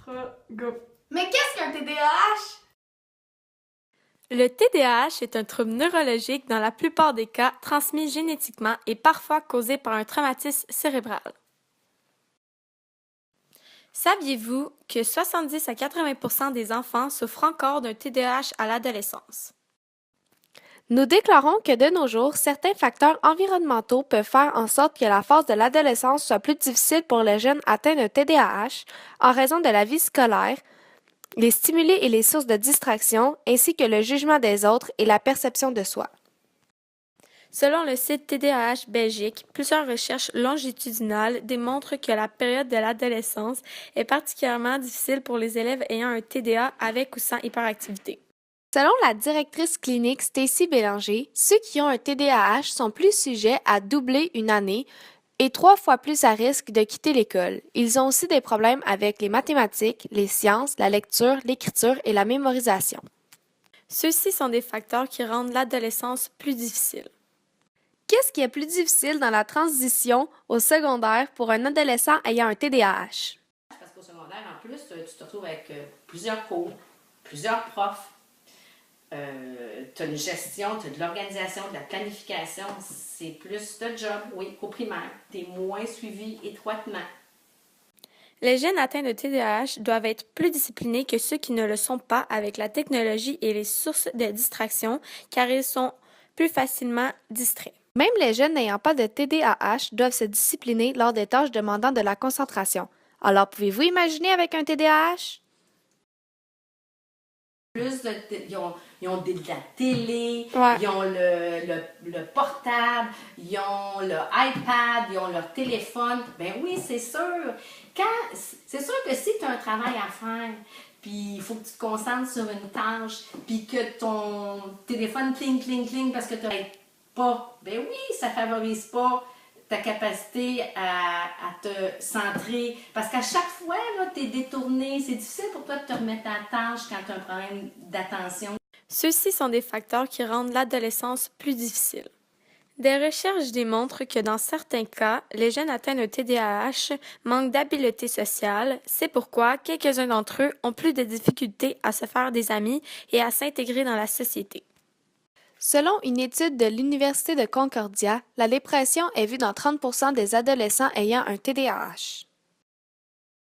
3, go! Mais qu'est-ce qu'un TDAH? Le TDAH est un trouble neurologique dans la plupart des cas transmis génétiquement et parfois causé par un traumatisme cérébral. Saviez-vous que 70 à 80% des enfants souffrent encore d'un TDAH à l'adolescence? Nous déclarons que de nos jours, certains facteurs environnementaux peuvent faire en sorte que la phase de l'adolescence soit plus difficile pour les jeunes atteints de TDAH en raison de la vie scolaire, les stimuli et les sources de distraction, ainsi que le jugement des autres et la perception de soi. Selon le site TDAH Belgique, plusieurs recherches longitudinales démontrent que la période de l'adolescence est particulièrement difficile pour les élèves ayant un TDA avec ou sans hyperactivité. Selon la directrice clinique Stacy Bélanger, ceux qui ont un TDAH sont plus sujets à doubler une année et 3 fois plus à risque de quitter l'école. Ils ont aussi des problèmes avec les mathématiques, les sciences, la lecture, l'écriture et la mémorisation. Ceux-ci sont des facteurs qui rendent l'adolescence plus difficile. Qu'est-ce qui est plus difficile dans la transition au secondaire pour un adolescent ayant un TDAH? Parce qu'au secondaire, en plus, tu te retrouves avec plusieurs cours, plusieurs profs. Tu as une gestion, tu as de l'organisation, de la planification. C'est plus de job, oui, qu'au primaire. Tu es moins suivi étroitement. Les jeunes atteints de TDAH doivent être plus disciplinés que ceux qui ne le sont pas avec la technologie et les sources de distraction, car ils sont plus facilement distraits. Même les jeunes n'ayant pas de TDAH doivent se discipliner lors des tâches demandant de la concentration. Alors, pouvez-vous imaginer avec un TDAH? Ils ont de la télé, Ouais. ils ont le portable, ils ont le iPad, ils ont leur téléphone. Ben oui, c'est sûr. C'est sûr que si tu as un travail à faire, puis il faut que tu te concentres sur une tâche, puis que ton téléphone cling parce que tu n'arrêtes pas, ben oui, ça favorise pas ta capacité à te centrer. Parce qu'à chaque fois, tu es détourné. C'est difficile pour toi de te remettre à la tâche quand tu as un problème d'attention. Ceux-ci sont des facteurs qui rendent l'adolescence plus difficile. Des recherches démontrent que dans certains cas, les jeunes atteints de TDAH manquent d'habileté sociale. C'est pourquoi quelques-uns d'entre eux ont plus de difficultés à se faire des amis et à s'intégrer dans la société. Selon une étude de l'Université de Concordia, la dépression est vue dans 30% des adolescents ayant un TDAH.